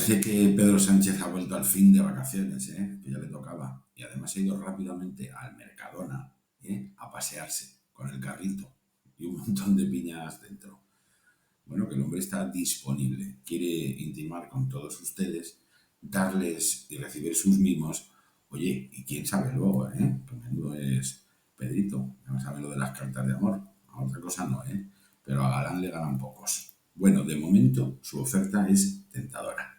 parece que Pedro Sánchez ha vuelto al fin de vacaciones, ¿eh? Que ya le tocaba. Y además ha ido rápidamente al Mercadona, ¿eh? A pasearse con el carrito y un montón de piñas dentro. Bueno, que el hombre está disponible, quiere intimar con todos ustedes, darles y recibir sus mimos. Oye, y quién sabe luego, ¿eh? Que menudo es Pedrito, no sabe lo de las cartas de amor. A otra cosa no, ¿eh? Pero a Galán le ganan pocos. Bueno, de momento su oferta es tentadora.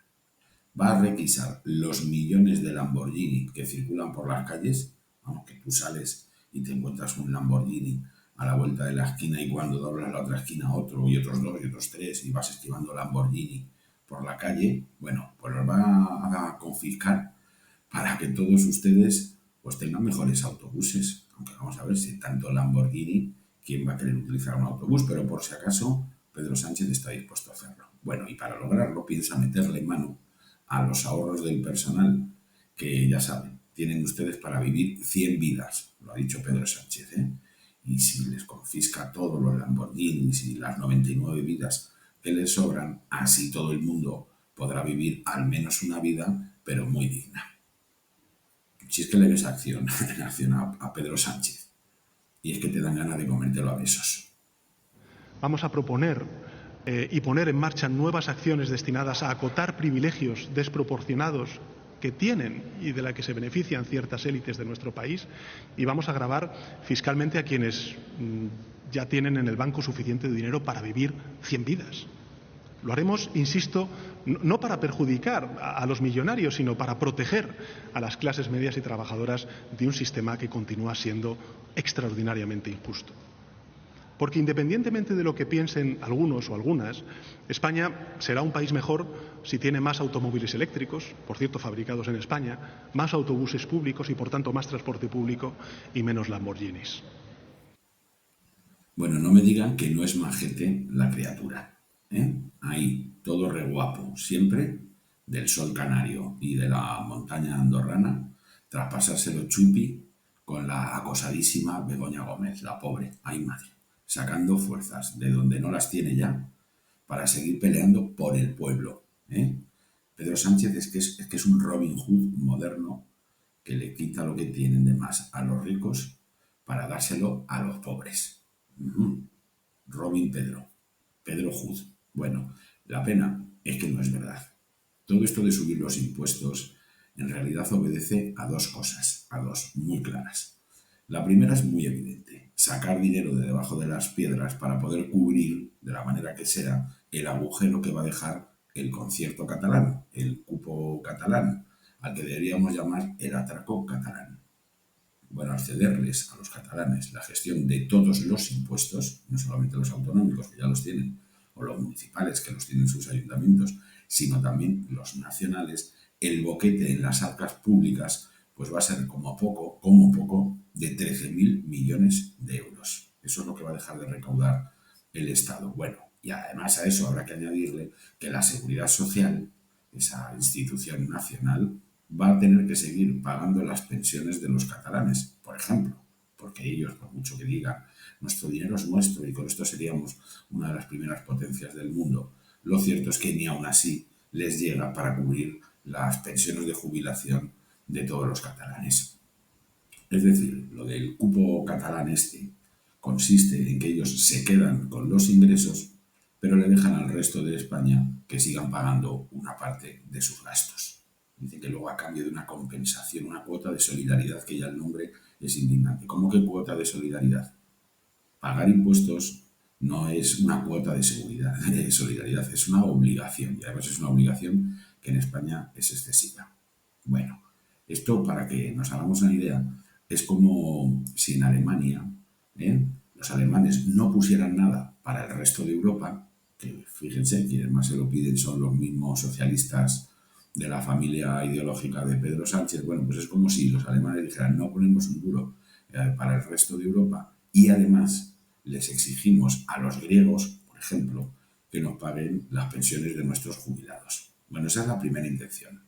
Va a requisar los millones de Lamborghini que circulan por las calles, vamos, que tú sales y te encuentras un Lamborghini a la vuelta de la esquina y cuando doblas la otra esquina otro y otros dos y otros tres y vas esquivando Lamborghini por la calle, bueno, pues los va a confiscar para que todos ustedes pues tengan mejores autobuses. Aunque vamos a ver si tanto Lamborghini, ¿quién va a querer utilizar un autobús? Pero por si acaso, Pedro Sánchez está dispuesto a hacerlo. Bueno, y para lograrlo piensa meterle mano a los ahorros del personal, que ya saben, tienen ustedes para vivir 100 vidas, lo ha dicho Pedro Sánchez, ¿eh? Y si les confisca todos los Lamborghinis y las 99 vidas que les sobran, así todo el mundo podrá vivir al menos una vida, pero muy digna. Si es que le ves acción, en acción a Pedro Sánchez, y es que te dan ganas de comértelo a besos. Vamos a proponer y poner en marcha nuevas acciones destinadas a acotar privilegios desproporcionados que tienen y de la que se benefician ciertas élites de nuestro país, y vamos a gravar fiscalmente a quienes ya tienen en el banco suficiente dinero para vivir 100 vidas. Lo haremos, insisto, no para perjudicar a los millonarios, sino para proteger a las clases medias y trabajadoras de un sistema que continúa siendo extraordinariamente injusto. Porque independientemente de lo que piensen algunos o algunas, España será un país mejor si tiene más automóviles eléctricos, por cierto fabricados en España, más autobuses públicos y por tanto más transporte público y menos Lamborghinis. Bueno, no me digan que no es majete la criatura, ¿eh? Ahí, todo re guapo, siempre del sol canario y de la montaña andorrana, tras pasárselo chupi con la acosadísima Begoña Gómez, la pobre, ay madre, sacando fuerzas de donde no las tiene ya para seguir peleando por el pueblo, ¿eh? Pedro Sánchez es que es un Robin Hood moderno que le quita lo que tienen de más a los ricos para dárselo a los pobres. Robin Pedro Hood. Bueno, la pena es que no es verdad. Todo esto de subir los impuestos en realidad obedece a dos cosas, a dos muy claras. La primera es muy evidente, sacar dinero de debajo de las piedras para poder cubrir, de la manera que sea, el agujero que va a dejar el concierto catalán, el cupo catalán, al que deberíamos llamar el atraco catalán. Bueno, al cederles a los catalanes la gestión de todos los impuestos, no solamente los autonómicos, que ya los tienen, o los municipales, que los tienen sus ayuntamientos, sino también los nacionales, el boquete en las arcas públicas pues va a ser como poco, de 13.000 millones de euros. Eso es lo que va a dejar de recaudar el Estado. Bueno, y además a eso habrá que añadirle que la Seguridad Social, esa institución nacional, va a tener que seguir pagando las pensiones de los catalanes, por ejemplo, porque ellos, por mucho que digan, nuestro dinero es nuestro y con esto seríamos una de las primeras potencias del mundo, lo cierto es que ni aún así les llega para cubrir las pensiones de jubilación de todos los catalanes. Es decir, lo del cupo catalán consiste en que ellos se quedan con los ingresos, pero le dejan al resto de España que sigan pagando una parte de sus gastos. Dice que luego a cambio de una compensación, una cuota de solidaridad, que ya el nombre es indignante. ¿Cómo que cuota de solidaridad? Pagar impuestos no es una cuota de solidaridad, es una obligación. Y además es una obligación que en España es excesiva. Bueno, esto, para que nos hagamos una idea, es como si en Alemania los alemanes no pusieran nada para el resto de Europa, que fíjense, quienes más se lo piden son los mismos socialistas de la familia ideológica de Pedro Sánchez. Bueno, pues es como si los alemanes dijeran no ponemos un duro para el resto de Europa y además les exigimos a los griegos, por ejemplo, que nos paguen las pensiones de nuestros jubilados. Bueno, esa es la primera intención.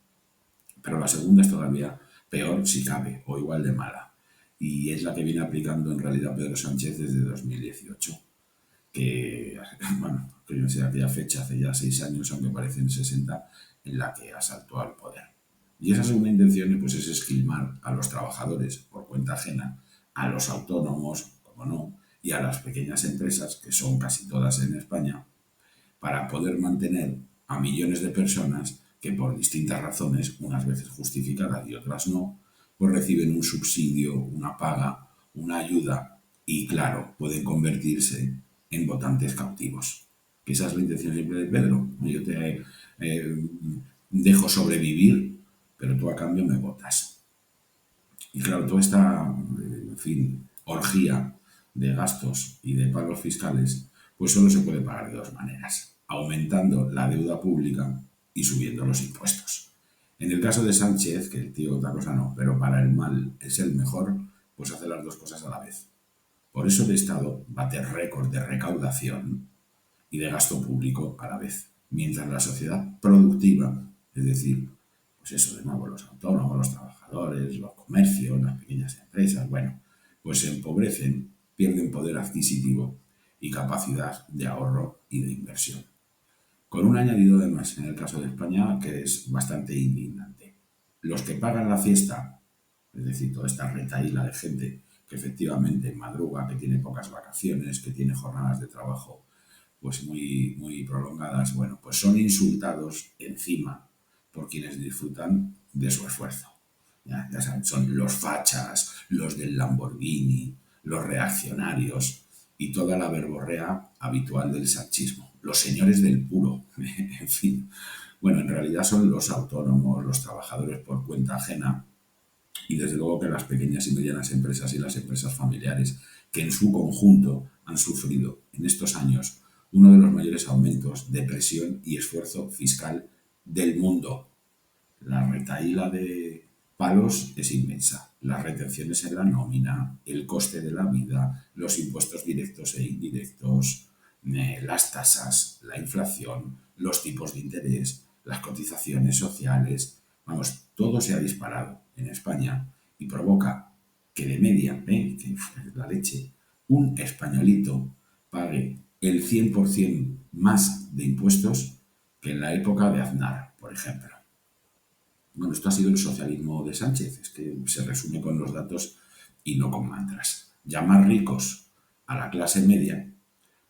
Pero la segunda es todavía peor si cabe, o igual de mala. Y es la que viene aplicando en realidad Pedro Sánchez desde 2018. Que, bueno, que yo no sé, aquella fecha, hace ya 6 años, aunque parecen 60, en la que asaltó al poder. Y esa segunda intención pues, es esquilmar a los trabajadores por cuenta ajena, a los autónomos, como no, y a las pequeñas empresas, que son casi todas en España, para poder mantener a millones de personas que por distintas razones, unas veces justificadas y otras no, pues reciben un subsidio, una paga, una ayuda y, claro, pueden convertirse en votantes cautivos. Que esa es la intención siempre de Pedro. Yo te dejo sobrevivir, pero tú a cambio me votas. Y claro, toda esta, en fin, orgía de gastos y de pagos fiscales, pues solo se puede pagar de dos maneras: aumentando la deuda pública y subiendo los impuestos. En el caso de Sánchez, que el tío otra cosa no, pero para el mal es el mejor, pues hace las dos cosas a la vez. Por eso el Estado bate récord de recaudación y de gasto público a la vez, mientras la sociedad productiva, es decir, pues eso de nuevo, los autónomos, los trabajadores, los comercios, las pequeñas empresas, bueno, pues se empobrecen, pierden poder adquisitivo y capacidad de ahorro y de inversión. Con un añadido además en el caso de España que es bastante indignante. Los que pagan la fiesta, es decir, toda esta retahíla de gente que efectivamente madruga, que tiene pocas vacaciones, que tiene jornadas de trabajo pues muy prolongadas, bueno, pues son insultados encima por quienes disfrutan de su esfuerzo. Ya saben, son los fachas, los del Lamborghini, los reaccionarios y toda la verborrea habitual del sanchismo. Los señores del puro, en fin. Bueno, en realidad son los autónomos, los trabajadores por cuenta ajena y desde luego que las pequeñas y medianas empresas y las empresas familiares que en su conjunto han sufrido en estos años uno de los mayores aumentos de presión y esfuerzo fiscal del mundo. La retahíla de palos es inmensa. Las retenciones en la nómina, el coste de la vida, los impuestos directos e indirectos, las tasas, la inflación, los tipos de interés, las cotizaciones sociales. Vamos, todo se ha disparado en España y provoca que de media, que es la leche, un españolito pague el 100% más de impuestos que en la época de Aznar, por ejemplo. Bueno, esto ha sido el socialismo de Sánchez, es que se resume con los datos y no con mantras. Llamar ricos a la clase media,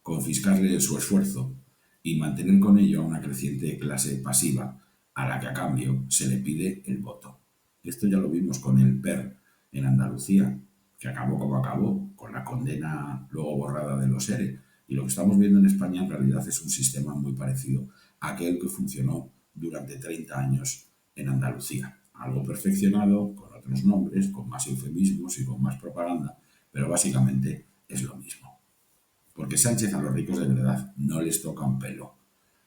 confiscarle su esfuerzo y mantener con ello a una creciente clase pasiva a la que a cambio se le pide el voto. Esto ya lo vimos con el PER en Andalucía, que acabó como acabó, con la condena luego borrada de los ERE. Y lo que estamos viendo en España en realidad es un sistema muy parecido a aquel que funcionó durante 30 años en Andalucía. Algo perfeccionado, con otros nombres, con más eufemismos y con más propaganda, pero básicamente es lo mismo. Porque Sánchez a los ricos de verdad no les toca un pelo.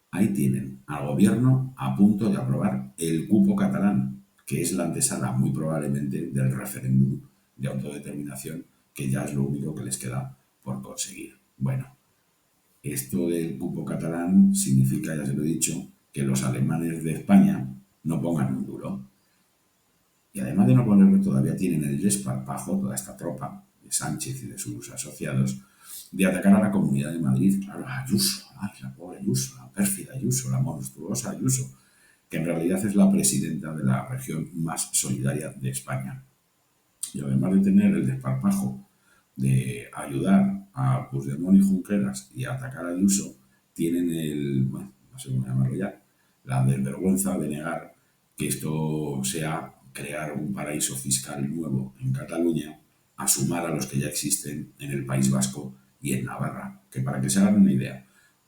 Ahí tienen al gobierno a punto de aprobar el cupo catalán, que es la antesala muy probablemente del referéndum de autodeterminación, que ya es lo único que les queda por conseguir. Bueno, esto del cupo catalán significa, ya se lo he dicho, que los alemanes de España no pongan un duro. Y además de no ponerlo, todavía tienen el desparpajo, toda esta tropa de Sánchez y de sus asociados, de atacar a la Comunidad de Madrid, claro, a Ayuso, la pobre Ayuso, la pérfida Ayuso, la monstruosa Ayuso, que en realidad es la presidenta de la región más solidaria de España. Y además de tener el desparpajo de ayudar a Puigdemont y Junqueras y a atacar a Ayuso, tienen bueno, no sé cómo llamarlo ya, la desvergüenza de negar que esto sea crear un paraíso fiscal nuevo en Cataluña, a sumar a los que ya existen en el País Vasco y en Navarra. Que para que se hagan una idea,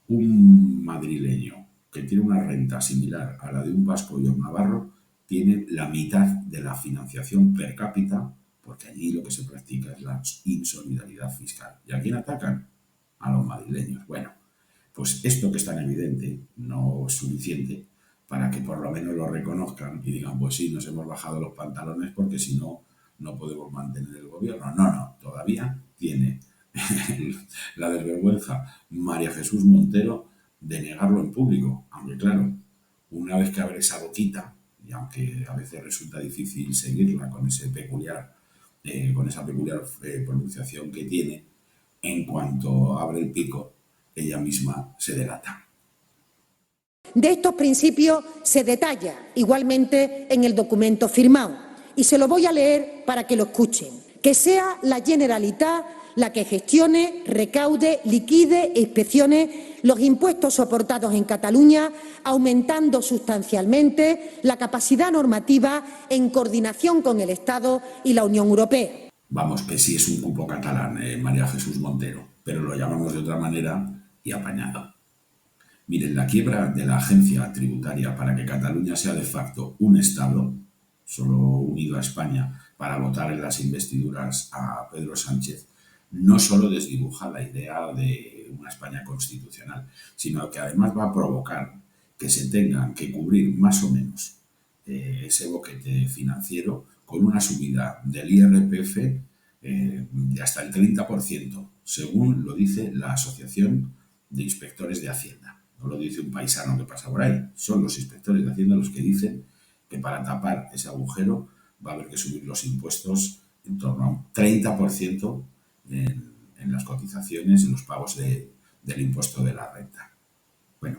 un madrileño que tiene una renta similar a la de un vasco y un navarro tiene la mitad de la financiación per cápita, porque allí lo que se practica es la insolidaridad fiscal. ¿Y a quién atacan? A los madrileños. Bueno, pues esto que es tan evidente no es suficiente para que por lo menos lo reconozcan y digan, pues sí, nos hemos bajado los pantalones porque si no, no podemos mantener el gobierno. No, todavía tiene la desvergüenza María Jesús Montero de negarlo en público. Aunque claro, una vez que abre esa boquita, y aunque a veces resulta difícil seguirla con esa peculiar pronunciación que tiene, en cuanto abre el pico, ella misma se delata. De estos principios se detalla igualmente en el documento firmado y se lo voy a leer para que lo escuchen. Que sea la Generalitat la que gestione, recaude, liquide e inspeccione los impuestos soportados en Cataluña, aumentando sustancialmente la capacidad normativa en coordinación con el Estado y la Unión Europea. Vamos, que sí es un cupo catalán, María Jesús Montero, pero lo llamamos de otra manera y apañado. Miren, la quiebra de la agencia tributaria para que Cataluña sea de facto un Estado, solo unido a España, para votar en las investiduras a Pedro Sánchez, no solo desdibuja la idea de una España constitucional, sino que además va a provocar que se tengan que cubrir más o menos ese boquete financiero con una subida del IRPF de hasta el 30%, según lo dice la Asociación de Inspectores de Hacienda. No lo dice un paisano que pasa por ahí, son los inspectores de Hacienda los que dicen que para tapar ese agujero va a haber que subir los impuestos en torno a un 30% en las cotizaciones, en los pagos del impuesto de la renta. Bueno,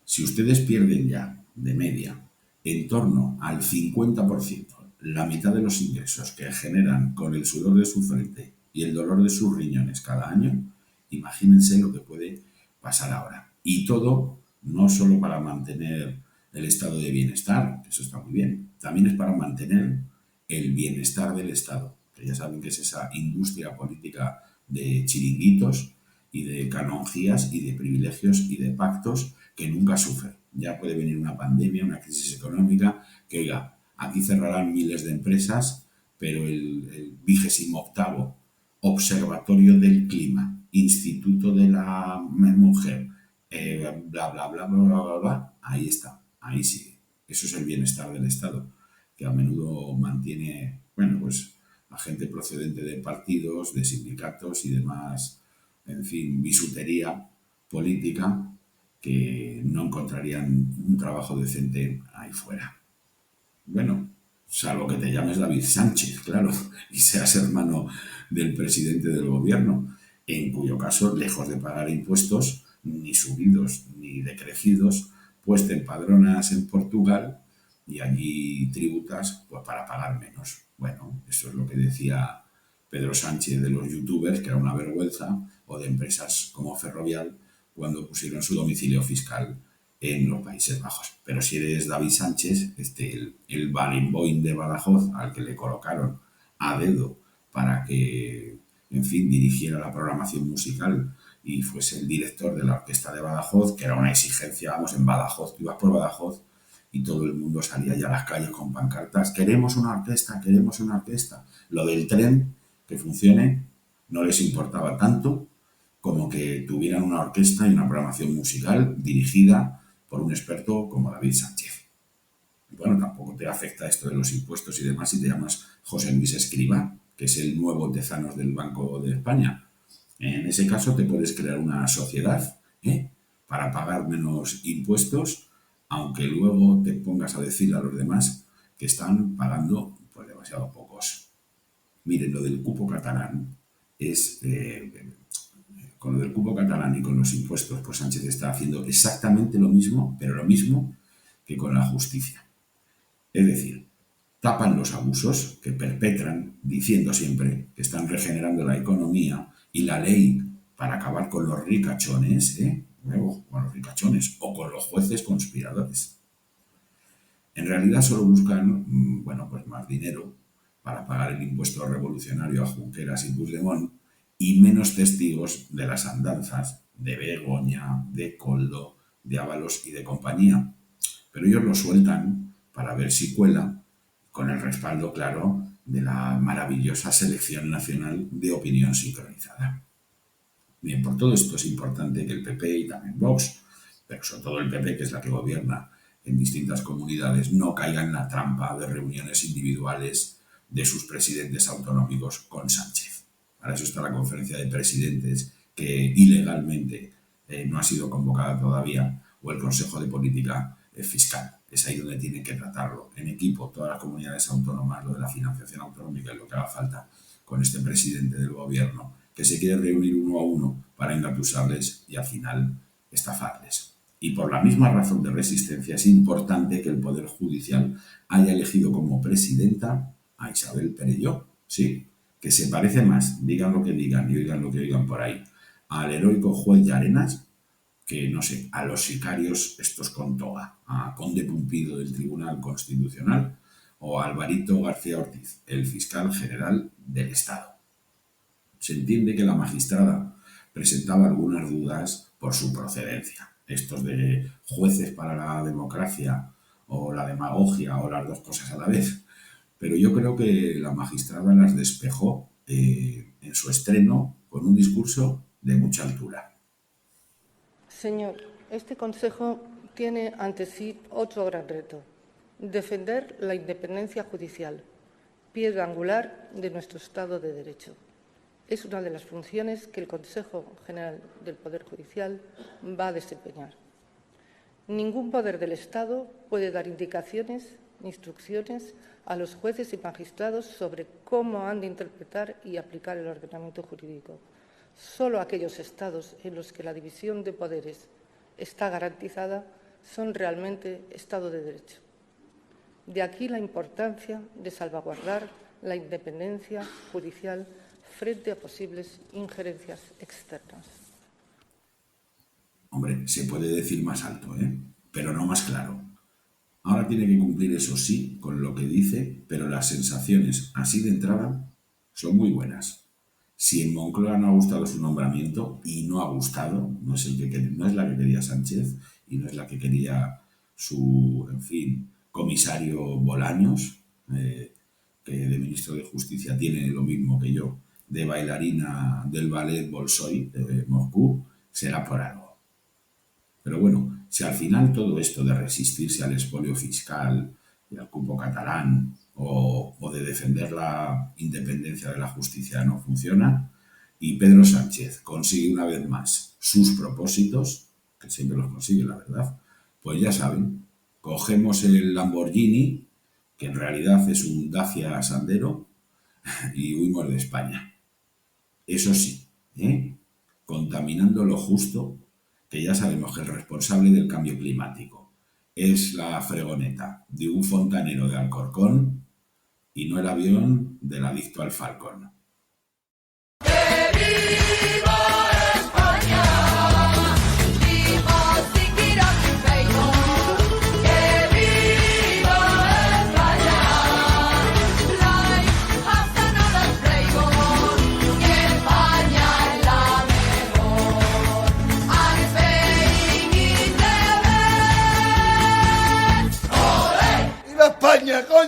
si ustedes pierden ya de media en torno al 50%, la mitad de los ingresos que generan con el sudor de su frente y el dolor de sus riñones cada año, imagínense lo que puede pasar ahora. Y todo no solo para mantener el estado de bienestar, que eso está muy bien, también es para mantener el bienestar del Estado, que ya saben que es esa industria política de chiringuitos y de canonjías y de privilegios y de pactos que nunca sufre. Ya puede venir una pandemia, una crisis económica, que oiga, aquí cerrarán miles de empresas, pero el 28º Observatorio del Clima, Instituto de la Mujer, bla, bla, bla, bla, bla, bla, bla, ahí está, ahí sigue. Eso es el bienestar del Estado, que a menudo mantiene, bueno, pues a gente procedente de partidos, de sindicatos y demás, en fin, bisutería política que no encontrarían un trabajo decente ahí fuera. Bueno, salvo que te llames David Sánchez, claro, y seas hermano del presidente del gobierno, en cuyo caso, lejos de pagar impuestos, ni subidos ni decrecidos, pues te empadronas en Portugal y allí tributas pues, para pagar menos. Bueno, eso es lo que decía Pedro Sánchez de los youtubers, que era una vergüenza, o de empresas como Ferrovial, cuando pusieron su domicilio fiscal en los Países Bajos. Pero si eres David Sánchez, el Barenboim de Badajoz, al que le colocaron a dedo para que, en fin, dirigiera la programación musical y fuese el director de la orquesta de Badajoz, que era una exigencia, vamos, en Badajoz, tú ibas por Badajoz y todo el mundo salía ya a las calles con pancartas, queremos una orquesta, queremos una orquesta. Lo del tren, que funcione, no les importaba tanto como que tuvieran una orquesta y una programación musical dirigida por un experto como David Sánchez. Bueno, tampoco te afecta esto de los impuestos y demás si te llamas José Luis Escrivá, que es el nuevo Tezanos del Banco de España. En ese caso te puedes crear una sociedad para pagar menos impuestos, aunque luego te pongas a decir a los demás que están pagando pues demasiado pocos. Miren, lo del cupo catalán es... con lo del cupo catalán y con los impuestos, pues Sánchez está haciendo exactamente lo mismo, pero lo mismo que con la justicia. Es decir, tapan los abusos que perpetran, diciendo siempre que están regenerando la economía y la ley para acabar con los ricachones, con los ricachones o con los jueces conspiradores. En realidad solo buscan, bueno, pues más dinero para pagar el impuesto revolucionario a Junqueras y Puigdemont y menos testigos de las andanzas de Begoña, de Koldo, de Ábalos y de compañía. Pero ellos lo sueltan para ver si cuela, con el respaldo, claro, de la maravillosa selección nacional de opinión sincronizada. Bien, por todo esto es importante que el PP y también Vox, pero sobre todo el PP, que es la que gobierna en distintas comunidades, no caigan en la trampa de reuniones individuales de sus presidentes autonómicos con Sánchez. Para eso está la conferencia de presidentes, que ilegalmente no ha sido convocada todavía, o el Consejo de Política Fiscal. Es ahí donde tienen que tratarlo, en equipo, todas las comunidades autónomas, lo de la financiación autonómica es lo que haga falta con este presidente del gobierno, que se quiere reunir uno a uno para engatusarles y al final estafarles. Y por la misma razón de resistencia es importante que el Poder Judicial haya elegido como presidenta a Isabel Perelló. Sí, que se parece más, digan lo que digan y oigan lo que oigan por ahí, al heroico juez Llarenas que, no sé, a los sicarios estos con toga, a Conde Pumpido del Tribunal Constitucional o a Alvarito García Ortiz, el fiscal general del Estado. Se entiende que la magistrada presentaba algunas dudas por su procedencia. Estos de jueces para la democracia o la demagogia o las dos cosas a la vez. Pero yo creo que la magistrada las despejó en su estreno con un discurso de mucha altura. Señor, este Consejo tiene ante sí otro gran reto: defender la independencia judicial, piedra angular de nuestro Estado de Derecho. Es una de las funciones que el Consejo General del Poder Judicial va a desempeñar. Ningún poder del Estado puede dar indicaciones ni instrucciones a los jueces y magistrados sobre cómo han de interpretar y aplicar el ordenamiento jurídico. Solo aquellos Estados en los que la división de poderes está garantizada son realmente Estado de Derecho. De aquí la importancia de salvaguardar la independencia judicial frente a posibles injerencias externas. Hombre, se puede decir más alto, pero no más claro. Ahora tiene que cumplir, eso sí, con lo que dice, pero las sensaciones así de entrada son muy buenas. Si en Moncloa no ha gustado su nombramiento, y no ha gustado, no es la que quería Sánchez y no es la que quería su, comisario Bolaños, que de ministro de Justicia tiene lo mismo que yo, de bailarina del ballet Bolshoi de Moscú, será por algo. Pero bueno, si al final todo esto de resistirse al expolio fiscal y al cupo catalán o de defender la independencia de la justicia no funciona y Pedro Sánchez consigue una vez más sus propósitos, que siempre los consigue, la verdad, pues ya saben, cogemos el Lamborghini, que en realidad es un Dacia Sandero, y huimos de España. Eso sí, contaminando lo justo, que ya sabemos que el responsable del cambio climático es la fregoneta de un fontanero de Alcorcón y no el avión del adicto al Falcon. España, coño.